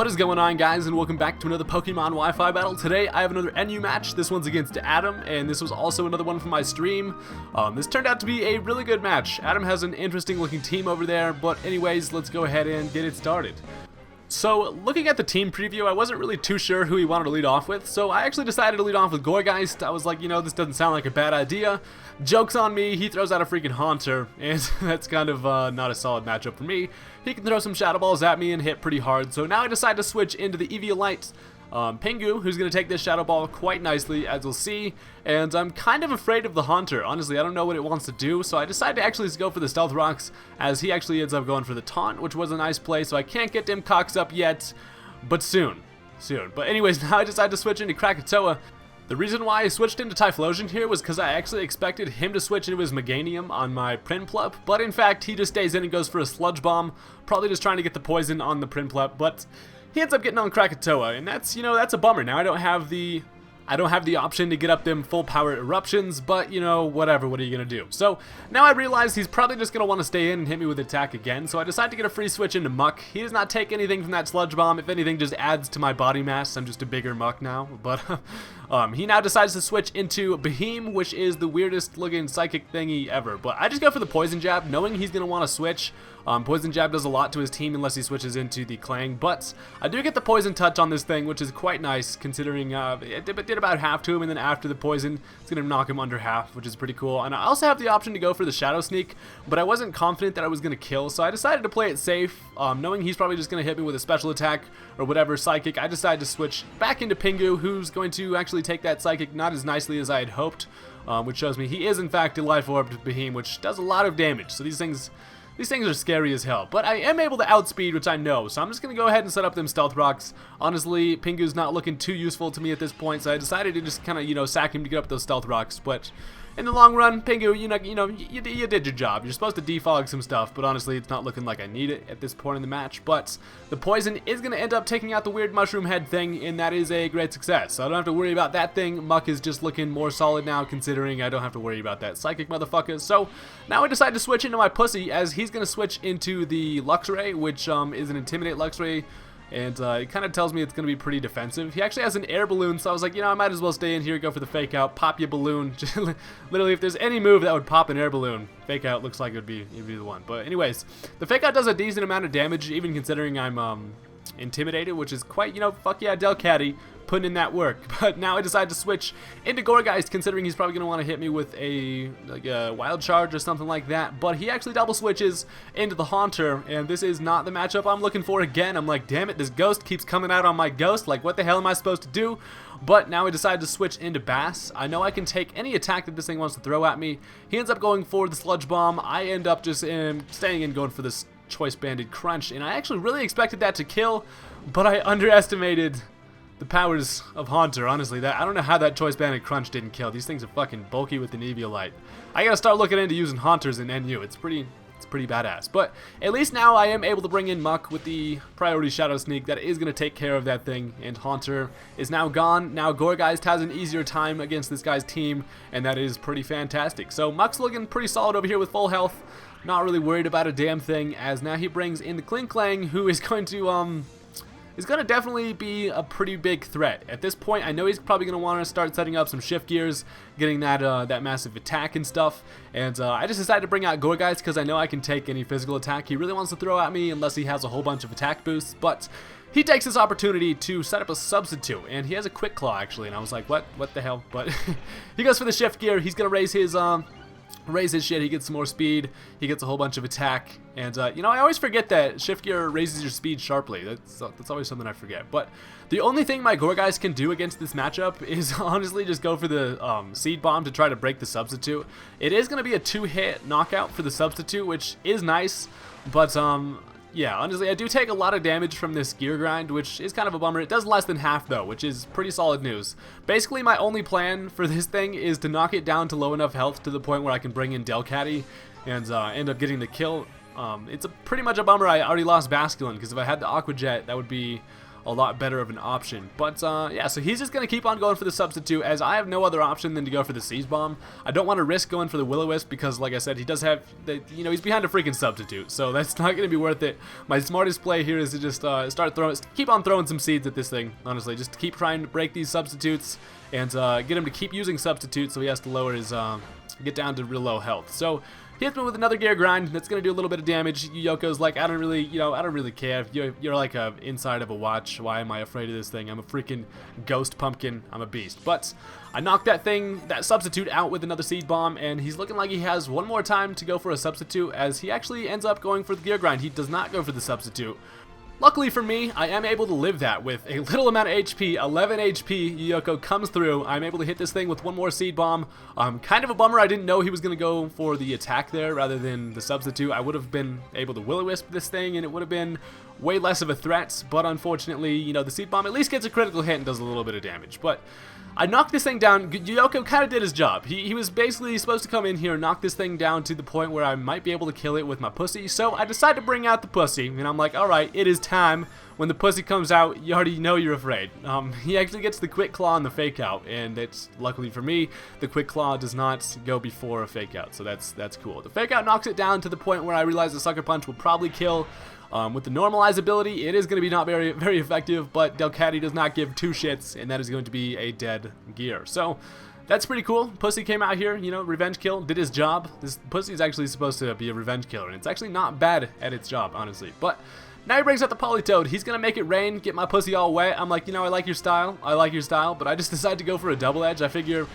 What is going on, guys, and welcome back to another Pokemon Wi-Fi battle. Today I have another NU match. This one's against Adam, and this was also another one from my stream. This turned out to be a really good match. Adam has an interesting looking team over there, but anyways, let's go ahead and get it started. So, looking at the team preview, I wasn't really too sure who he wanted to lead off with, so I actually decided to lead off with Gourgeist. I was like, you know, this doesn't sound like a bad idea. Joke's on me, he throws out a freaking Haunter, and that's kind of not a solid matchup for me. He can throw some Shadow Balls at me and hit pretty hard, so now I decide to switch into the Eviolite. Pingu, who's going to take this Shadow Ball quite nicely, as you'll see, and I'm kind of afraid of the Haunter. Honestly, I don't know what it wants to do, so I decided to actually go for the Stealth Rocks, as he actually ends up going for the Taunt, which was a nice play, so I can't get them cocks up yet, but soon. But anyways, now I decided to switch into Krakatoa. The reason why I switched into Typhlosion here was because I actually expected him to switch into his Meganium on my Prinplup, but in fact, he just stays in and goes for a Sludge Bomb, probably just trying to get the poison on the Prinplup, but he ends up getting on Krakatoa, and that's, you know, that's a bummer. Now I don't have the option to get up them full power eruptions, but, you know, whatever, what are you gonna do? So now I realize he's probably just gonna want to stay in and hit me with attack again, so I decide to get a free switch into Muck. He does not take anything from that Sludge Bomb. If anything, just adds to my body mass. I'm just a bigger Muck now, but he now decides to switch into Beheem, which is the weirdest looking psychic thingy ever, but I just go for the Poison Jab, knowing he's gonna want to switch. Poison Jab does a lot to his team unless he switches into the Clang, but I do get the Poison Touch on this thing, which is quite nice, considering it did about half to him, and then after the Poison, it's going to knock him under half, which is pretty cool. And I also have the option to go for the Shadow Sneak, but I wasn't confident that I was going to kill, so I decided to play it safe, knowing he's probably just going to hit me with a Special Attack or whatever Psychic. I decided to switch back into Pingu, who's going to actually take that Psychic not as nicely as I had hoped, which shows me he is in fact a Life Orbed Beheem, which does a lot of damage, so these things are scary as hell, but I am able to outspeed, which I know, so I'm just going to go ahead and set up them Stealth Rocks. Honestly, Pingu's not looking too useful to me at this point, so I decided to just kind of, you know, sack him to get up those Stealth Rocks, but in the long run, Pingu, you did your job. You're supposed to defog some stuff, but honestly, it's not looking like I need it at this point in the match, but the Poison is going to end up taking out the weird Mushroom Head thing, and that is a great success, so I don't have to worry about that thing. Muck is just looking more solid now, considering I don't have to worry about that Psychic motherfucker, so now I decide to switch into my Pussy, as he's going to switch into the Luxray, which is an Intimidate Luxray, and it kind of tells me it's going to be pretty defensive. He actually has an Air Balloon, so I was like, you know, I might as well stay in here, go for the Fake Out, pop your balloon. Literally, if there's any move that would pop an Air Balloon, Fake Out looks like it'd be the one. But anyways, the Fake Out does a decent amount of damage, even considering I'm intimidated, which is quite, you know, fuck yeah, Delcatty, putting in that work. But now I decide to switch into Gourgeist, considering he's probably going to want to hit me with a Wild Charge or something like that, but he actually double switches into the Haunter, and this is not the matchup I'm looking for again. I'm like, damn it, this Ghost keeps coming out on my Ghost, like what the hell am I supposed to do? But now I decide to switch into Bass. I know I can take any attack that this thing wants to throw at me. He ends up going for the Sludge Bomb. I end up just staying in, going for this Choice Banded Crunch, and I actually really expected that to kill, but I underestimated the powers of Haunter. Honestly, I don't know how that Choice Banded Crunch didn't kill. These things are fucking bulky with an Eviolite. I gotta start looking into using Haunters in NU. It's pretty badass. But at least now I am able to bring in Muck with the priority Shadow Sneak that is gonna take care of that thing, and Haunter is now gone. Now Gourgeist has an easier time against this guy's team, and that is pretty fantastic. So Muck's looking pretty solid over here with full health. Not really worried about a damn thing, as now he brings in the Klinklang, who is going to definitely be a pretty big threat. At this point, I know he's probably going to want to start setting up some shift gears, getting that massive attack and stuff, and I just decided to bring out Gourgeist because I know I can take any physical attack he really wants to throw at me, unless he has a whole bunch of attack boosts, but he takes this opportunity to set up a substitute, and he has a Quick Claw actually, and I was like, what the hell? But he goes for the shift gear. He's going to raise his shit, he gets some more speed, he gets a whole bunch of attack, and you know, I always forget that shift gear raises your speed sharply. That's always something I forget. But the only thing my Gourgeist can do against this matchup is honestly just go for the Seed Bomb to try to break the substitute. It is going to be a 2-hit knockout for the substitute, which is nice, but yeah, honestly, I do take a lot of damage from this gear grind, which is kind of a bummer. It does less than half, though, which is pretty solid news. Basically, my only plan for this thing is to knock it down to low enough health to the point where I can bring in Delcatty and end up getting the kill. It's pretty much a bummer I already lost Basculin, because if I had the Aqua Jet, that would be a lot better of an option. But yeah, so he's just going to keep on going for the substitute, as I have no other option than to go for the Siege Bomb. I don't want to risk going for the Will-O-Wisp because, like I said, he does have, you know, he's behind a freaking substitute, so that's not going to be worth it. My smartest play here is to just keep on throwing some seeds at this thing, honestly. Just keep trying to break these substitutes and get him to keep using substitutes, so he has to lower his, get down to real low health. So he hits me with another gear grind. That's going to do a little bit of damage. Yoko's like, I don't really, you know, I don't really care. You're like a inside of a watch. Why am I afraid of this thing? I'm a freaking ghost pumpkin. I'm a beast. But I knocked that substitute out with another seed bomb, and he's looking like he has one more time to go for a substitute, as he actually ends up going for the gear grind. He does not go for the substitute. Luckily for me, I am able to live that with a little amount of HP, 11 HP. Yoko comes through. I'm able to hit this thing with one more seed bomb. Kind of a bummer. I didn't know he was going to go for the attack there rather than the substitute. I would have been able to Will-O-Wisp this thing, and it would have been way less of a threat. But unfortunately, you know, the seed bomb at least gets a critical hit and does a little bit of damage. But I knocked this thing down. Yoko kind of did his job. He was basically supposed to come in here and knock this thing down to the point where I might be able to kill it with my pussy. So I decided to bring out the pussy, and I'm like, alright, it is time. When the pussy comes out, you already know you're afraid. He actually gets the quick claw and the fake out, and it's, luckily for me, the quick claw does not go before a fake out, so that's cool. The fake out knocks it down to the point where I realize the sucker punch will probably kill. With the normalize ability, it is going to be not very effective, but Delcatty does not give two shits, and that is going to be a dead gear. So that's pretty cool. Pussy came out here, you know, revenge kill, did his job. This pussy is actually supposed to be a revenge killer, and it's actually not bad at its job, honestly. But now he brings out the Polytoad. He's going to make it rain, get my pussy all wet. I'm like, you know, I like your style, but I just decided to go for a double edge. I figure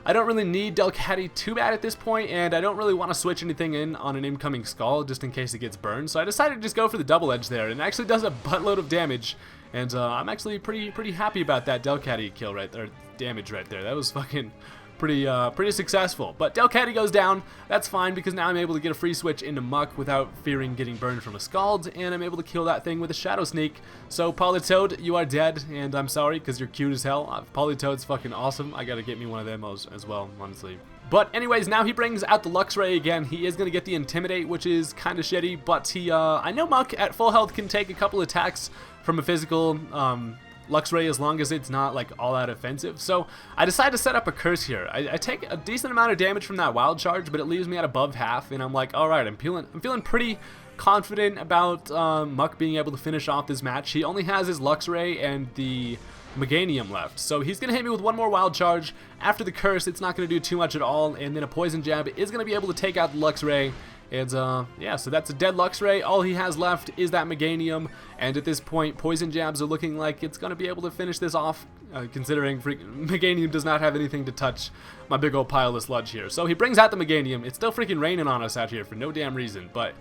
I don't really need Delcatty too bad at this point, and I don't really want to switch anything in on an incoming skull just in case it gets burned. So I decided to just go for the double edge there, and it actually does a buttload of damage. And I'm actually pretty happy about that Delcatty kill right there, damage right there. That was fucking pretty successful. But Delcatty goes down. That's fine, because now I'm able to get a free switch into Muck without fearing getting burned from a Scald, and I'm able to kill that thing with a Shadow Sneak. So Polytoad, you are dead, and I'm sorry, because you're cute as hell. Polytoad's fucking awesome. I gotta get me one of them as well, honestly. But anyways, now he brings out the Luxray again. He is going to get the Intimidate, which is kind of shitty, but I know Muck at full health can take a couple attacks from a physical Luxray as long as it's not like all out offensive. So I decided to set up a curse here. I take a decent amount of damage from that wild charge, but it leaves me at above half, and I'm like, alright, I'm feeling pretty confident about Muck being able to finish off this match. He only has his Luxray and the Meganium left, so he's going to hit me with one more wild charge. After the curse, it's not going to do too much at all, and then a poison jab is going to be able to take out the Luxray. And yeah, so that's a dead Luxray. All he has left is that Meganium, and at this point, poison jabs are looking like it's going to be able to finish this off, considering Meganium does not have anything to touch my big old pile of sludge here. So he brings out the Meganium. It's still freaking raining on us out here for no damn reason, but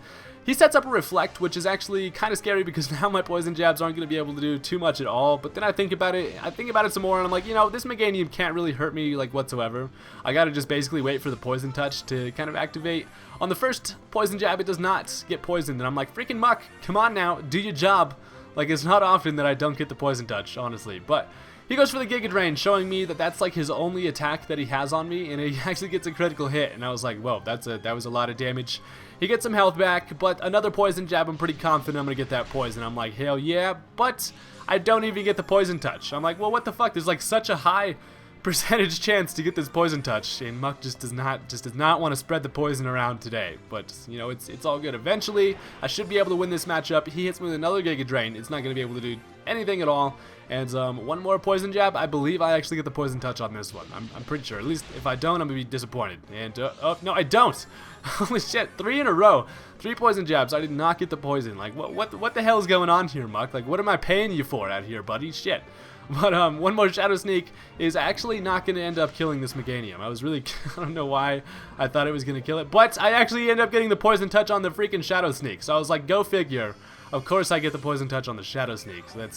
he sets up a Reflect, which is actually kind of scary because now my poison jabs aren't going to be able to do too much at all. But then I think about it some more, and I'm like, you know, this Meganium can't really hurt me like whatsoever. I got to just basically wait for the poison touch to kind of activate. On the first poison jab, it does not get poisoned, and I'm like, freaking Muck, come on now, do your job. Like, it's not often that I don't get the poison touch, honestly, but he goes for the Giga Drain, showing me that that's like his only attack that he has on me, and he actually gets a critical hit, and I was like, whoa, that was a lot of damage. He gets some health back, but another poison jab, I'm pretty confident I'm going to get that poison. I'm like, hell yeah, but I don't even get the poison touch. I'm like, well, what the fuck, there's like such a high percentage chance to get this poison touch, and Muck just does not want to spread the poison around today. But you know, it's all good. Eventually I should be able to win this matchup. He hits me with another Giga Drain. It's not going to be able to do anything at all, and one more poison jab. I believe I actually get the poison touch on this one. I'm pretty sure. At least if I don't, I'm gonna be disappointed. And oh no, I don't. Holy shit, 3 in a row, 3 poison jabs. I did not get the poison. Like, what the hell is going on here, Muck? Like, what am I paying you for out here, buddy? Shit. But one more Shadow Sneak is actually not going to end up killing this Meganium. I was really, I don't know why I thought it was going to kill it, but I actually end up getting the poison touch on the freaking Shadow Sneak. So I was like, go figure. Of course I get the poison touch on the Shadow Sneak. So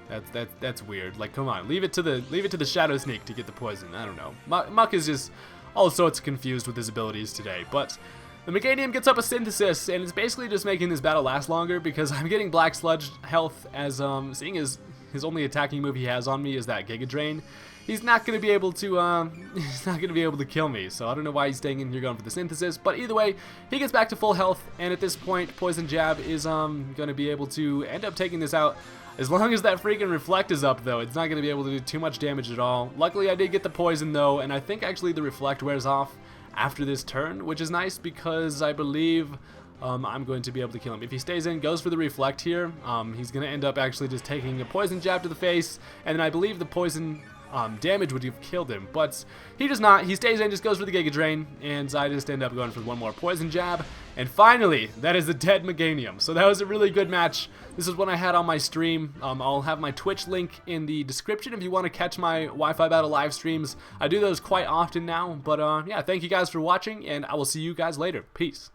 that's weird. Like, come on, leave it to the Shadow Sneak to get the poison. I don't know. Muck is just all sorts confused with his abilities today, but the Meganium gets up a Synthesis, and it's basically just making this battle last longer because I'm getting Black Sludge health as seeing his only attacking move he has on me is that Giga Drain. he's not going to be able to he's not going to be able to kill me. So I don't know why he's staying in here going for the synthesis. But either way, he gets back to full health, and at this point, Poison Jab is going to be able to end up taking this out. As long as that freaking Reflect is up, though, it's not going to be able to do too much damage at all. Luckily, I did get the Poison, though, and I think actually the Reflect wears off after this turn, which is nice because I believe I'm going to be able to kill him. If he stays in, goes for the Reflect here, he's going to end up actually just taking a Poison Jab to the face, and then I believe the Poison damage would have killed him, but he does not. He stays in, just goes for the Giga Drain, and I just end up going for one more Poison Jab, and finally, that is a dead Meganium. So that was a really good match. This is one I had on my stream. I'll have my Twitch link in the description if you want to catch my Wi-Fi battle live streams. I do those quite often now, but yeah, thank you guys for watching, and I will see you guys later. Peace.